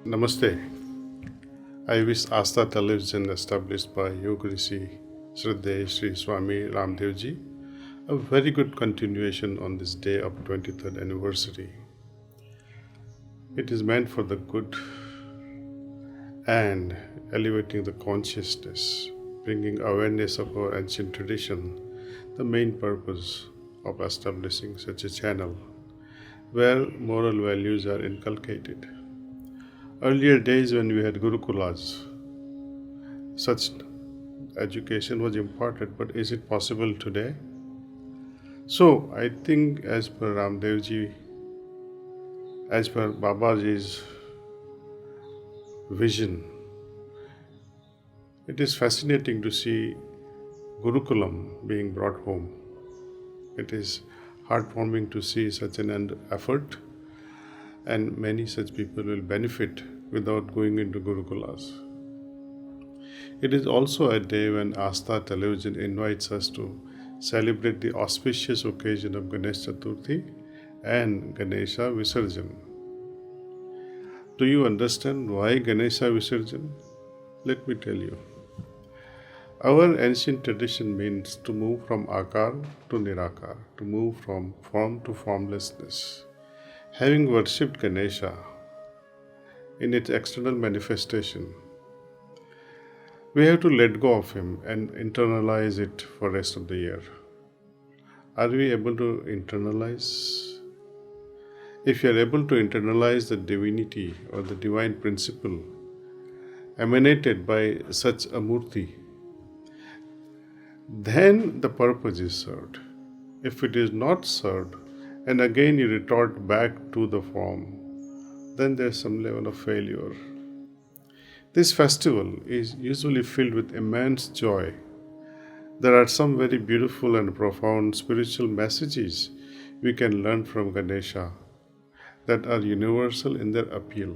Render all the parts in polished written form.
Namaste. I wish Asta Television, established by Yoga Rishi Shraddheya Sri Swami Ramdevji, a very good continuation on this day of 23rd anniversary. It is meant for the good and elevating the consciousness, bringing awareness of our ancient tradition, the main purpose of establishing such a channel where moral values are inculcated. Earlier days when we had Gurukulas, such education was imparted, but is it possible today? So I think as per Ramdevji, as per Babaji's vision, it is fascinating to see Gurukulam being brought home. It is heartwarming to see such an effort, and many such people will benefit without going into Gurukulas. It is also a day when Asta Television invites us to celebrate the auspicious occasion of Ganesh Chaturthi and Ganesha Visarjan. Do you understand why Ganesha Visarjan? Let me tell you. Our ancient tradition means to move from akar to nirakar, to move from form to formlessness. Having worshipped Ganesha in its external manifestation, we have to let go of him and internalize it for the rest of the year. Are we able to internalize? If you are able to internalize the divinity or the divine principle emanated by such a murti, then the purpose is served. If it is not served, and again you retort back to the form, then there is some level of failure. This festival is usually filled with immense joy. There are some very beautiful and profound spiritual messages we can learn from Ganesha that are universal in their appeal.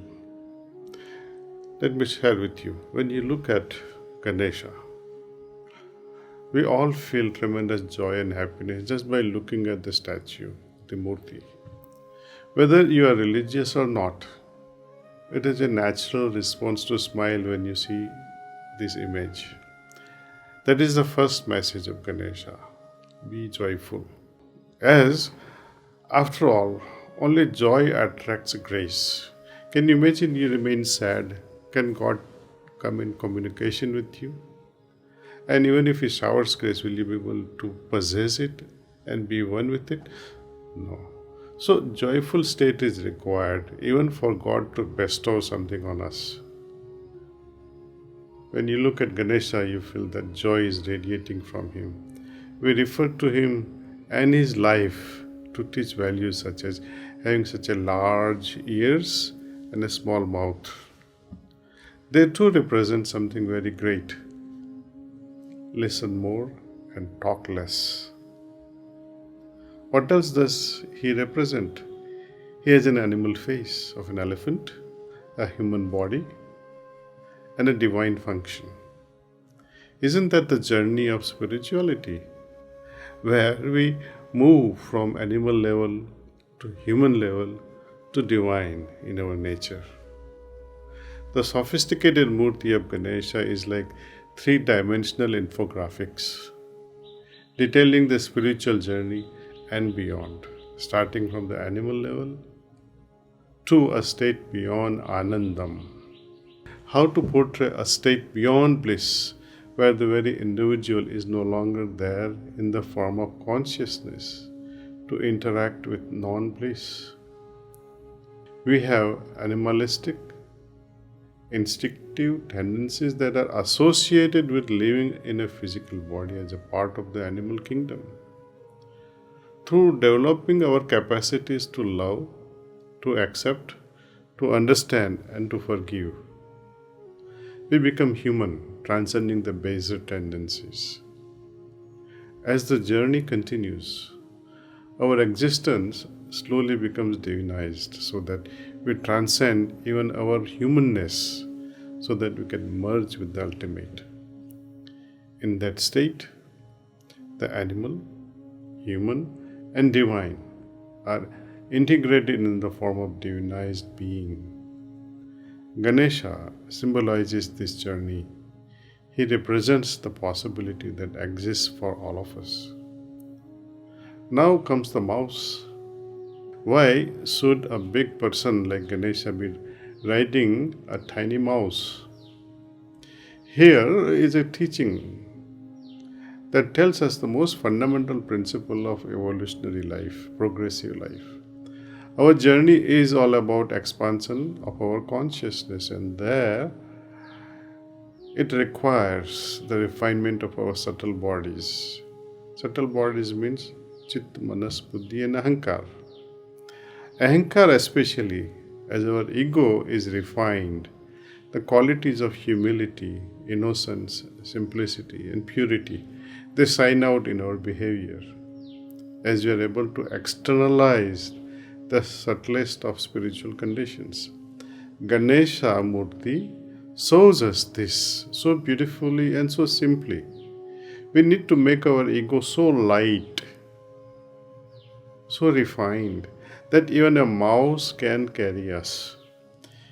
Let me share with you. When you look at Ganesha, we all feel tremendous joy and happiness just by looking at the statue, the murti. Whether you are religious or not, it is a natural response to smile when you see this image. That is the first message of Ganesha. Be joyful. As, after all, only joy attracts grace. Can you imagine you remain sad? Can God come in communication with you? And even if He showers grace, will you be able to possess it and be one with it? No. So, joyful state is required even for God to bestow something on us. When you look at Ganesha, you feel that joy is radiating from him. We refer to him and his life to teach values such as having such a large ears and a small mouth. They too represent something very great. Listen more and talk less. What else does he represent? He has an animal face of an elephant, a human body, and a divine function. Isn't that the journey of spirituality, where we move from animal level to human level to divine in our nature? The sophisticated murti of Ganesha is like three-dimensional infographics, detailing the spiritual journey and beyond, starting from the animal level to a state beyond Anandam. How to portray a state beyond bliss, where the very individual is no longer there in the form of consciousness to interact with non-bliss. We have animalistic, instinctive tendencies that are associated with living in a physical body as a part of the animal kingdom. Through developing our capacities to love, to accept, to understand, and to forgive, we become human, transcending the baser tendencies. As the journey continues, our existence slowly becomes divinized so that we transcend even our humanness so that we can merge with the ultimate. In that state, the animal, human, and divine are integrated in the form of divinized being. Ganesha symbolizes this journey. He represents the possibility that exists for all of us. Now comes the mouse. Why should a big person like Ganesha be riding a tiny mouse? Here is a teaching that tells us the most fundamental principle of evolutionary life, progressive life. Our journey is all about expansion of our consciousness, and there it requires the refinement of our subtle bodies. Subtle bodies means Chit, Manas, Buddhi and Ahankar. Ahankar especially, as our ego is refined, the qualities of humility, innocence, simplicity and purity, they shine out in our behavior. As we are able to externalize the subtlest of spiritual conditions. Ganesha Murti shows us this so beautifully and so simply. We need to make our ego so light, so refined, that even a mouse can carry us.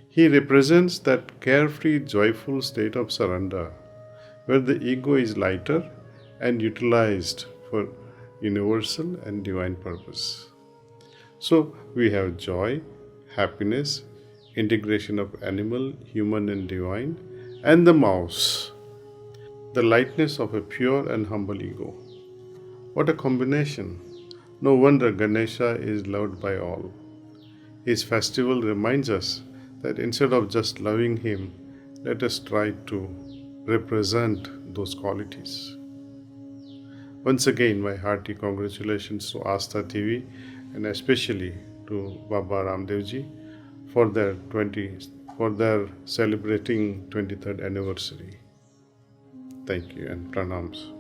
He represents that carefree, joyful state of surrender, where the ego is lighter and utilized for universal and divine purpose. So we have joy, happiness, integration of animal, human and divine, and the mouse, the lightness of a pure and humble ego. What a combination! No wonder Ganesha is loved by all. His festival reminds us that instead of just loving him, let us try to represent those qualities. Once again, my hearty congratulations to Astha TV and especially to Baba Ramdevji for their celebrating 23rd anniversary. Thank you and pranams.